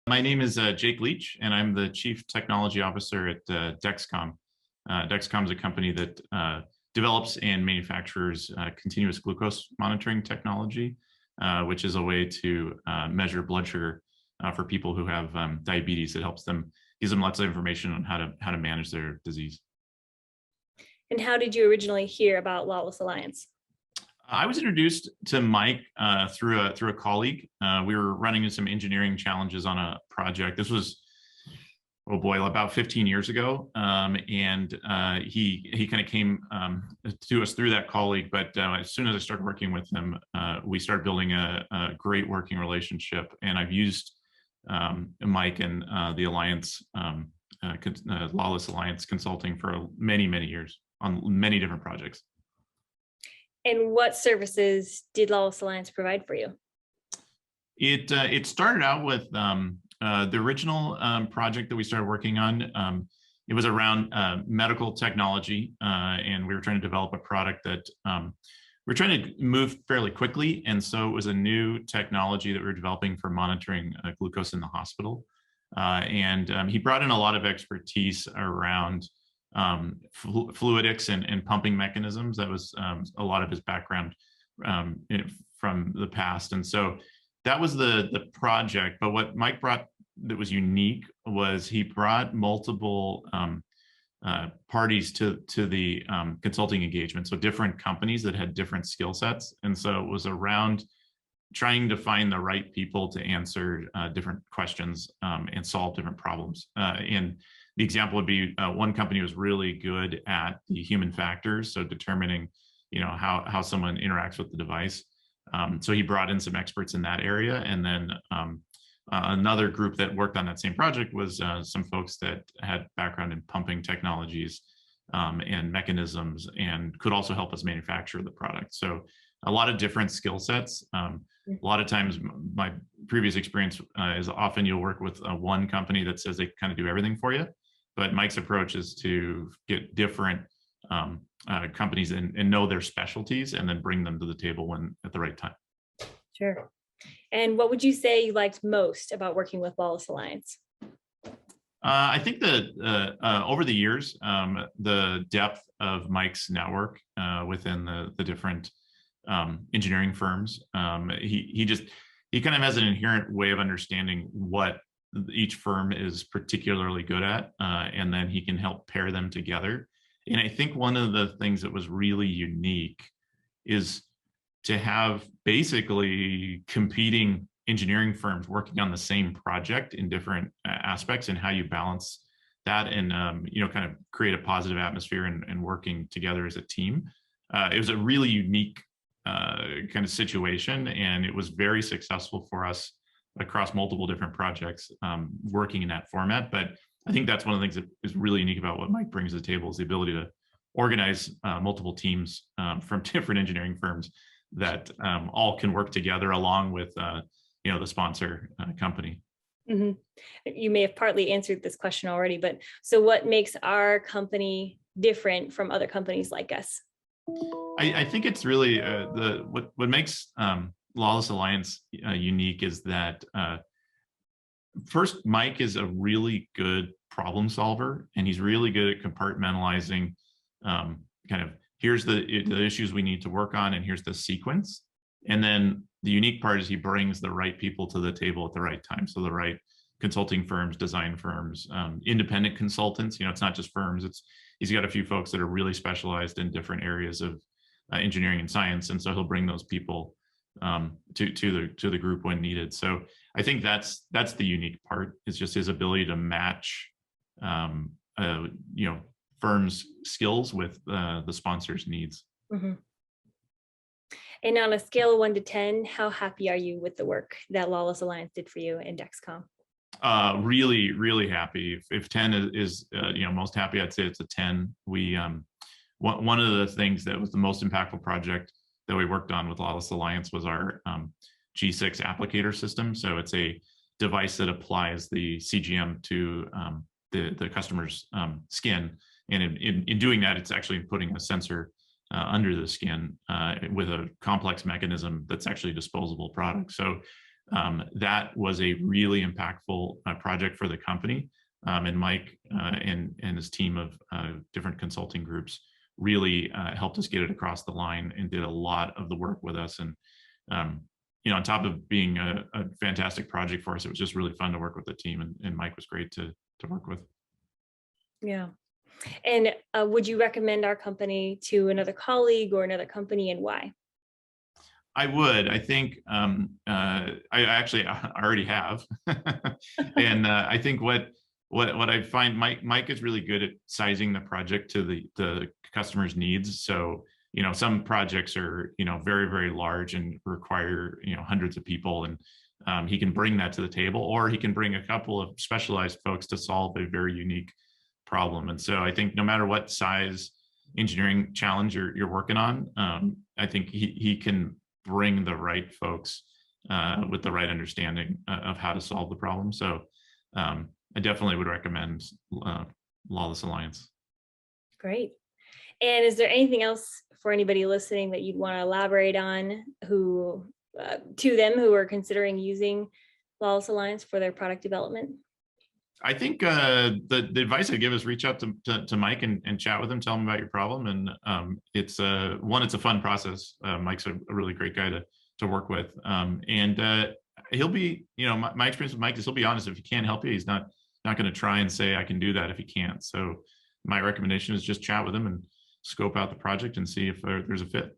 My name is Jake Leach, and I'm the Chief Technology Officer at Dexcom. Dexcom is a company that develops and manufactures continuous glucose monitoring technology, which is a way to measure blood sugar for people who have diabetes. It helps them, gives them lots of information on how to manage their disease. And how did you originally hear about Lawless Alliance? I was introduced to Mike through a colleague. We were running into some engineering challenges on a project. This was, oh boy, about 15 years ago, and he kind of came to us through that colleague. But as soon as I started working with him, we started building a great working relationship. And I've used Mike and the Alliance, Lawless Alliance Consulting for many, many years on many different projects. And what services did Lawless Alliance provide for you? It started out with the original project that we started working on. It was around medical technology, and we were trying to develop a product that we're trying to move fairly quickly. And so it was a new technology that we were developing for monitoring glucose in the hospital. And he brought in a lot of expertise around fluidics and pumping mechanisms. That was a lot of his background from the past. And so that was the project. But what Mike brought that was unique was he brought multiple parties to the consulting engagement. So different companies that had different skill sets. And so it was around trying to find the right people to answer different questions and solve different problems. And the example would be one company was really good at the human factors, so determining, how someone interacts with the device. So he brought in some experts in that area, and then another group that worked on that same project was some folks that had background in pumping technologies and mechanisms, and could also help us manufacture the product. So a lot of different skill sets. A lot of times, my previous experience is often you'll work with one company that says they kind of do everything for you. But Mike's approach is to get different companies and know their specialties, and then bring them to the table when at the right time. Sure. And what would you say you liked most about working with Wallace Alliance? I think that over the years, the depth of Mike's network within the different engineering firms, he kind of has an inherent way of understanding what each firm is particularly good at, and then he can help pair them together. And I think one of the things that was really unique is to have basically competing engineering firms working on the same project in different aspects, and how you balance that and kind of create a positive atmosphere and working together as a team. It was a really unique kind of situation, and it was very successful for us across multiple different projects working in that format. But I think that's one of the things that is really unique about what Mike brings to the table, is the ability to organize multiple teams from different engineering firms that all can work together along with the sponsor company. Mm-hmm. You may have partly answered this question already, but so what makes our company different from other companies like us? I think it's really what makes Lawless Alliance unique is that first, Mike is a really good problem solver, and he's really good at compartmentalizing kind of here's the issues we need to work on, and here's the sequence. And then the unique part is he brings the right people to the table at the right time. So the right consulting firms, design firms, independent consultants. It's not just firms. He's got a few folks that are really specialized in different areas of engineering and science, and so he'll bring those people to the group when needed. So I think that's the unique part, is just his ability to match firms' skills with the sponsor's needs. Mm-hmm. And on a scale of 1 to 10, how happy are you with the work that Lawless Alliance did for you in Dexcom? Really, really happy. If 10 is most happy, I'd say it's a 10. We one of the things that was the most impactful project that we worked on with Lawless Alliance was our G6 applicator system. So it's a device that applies the CGM to the customer's skin. And in doing that, it's actually putting a sensor under the skin with a complex mechanism that's actually a disposable product. So That was a really impactful project for the company. And Mike and his team of different consulting groups really helped us get it across the line and did a lot of the work with us. And on top of being a fantastic project for us, it was just really fun to work with the team, and Mike was great to work with. Yeah. And would you recommend our company to another colleague or another company, and why? I would. I think I already have, and I think what I find Mike is really good at sizing the project to the customer's needs. So some projects are very, very large and require hundreds of people, and he can bring that to the table, or he can bring a couple of specialized folks to solve a very unique problem. And so I think no matter what size engineering challenge you're working on, I think he can bring the right folks with the right understanding of how to solve the problem. So I definitely would recommend Lawless Alliance. Great. And is there anything else for anybody listening that you'd want to elaborate on to them who are considering using Lawless Alliance for their product development? I think the advice I give is reach out to Mike and chat with him, tell him about your problem. And it's a fun process. Mike's a really great guy to work with. And he'll be, my experience with Mike is he'll be honest. If he can't help you, he's not going to try and say I can do that if he can't. So my recommendation is just chat with him and scope out the project and see if there's a fit.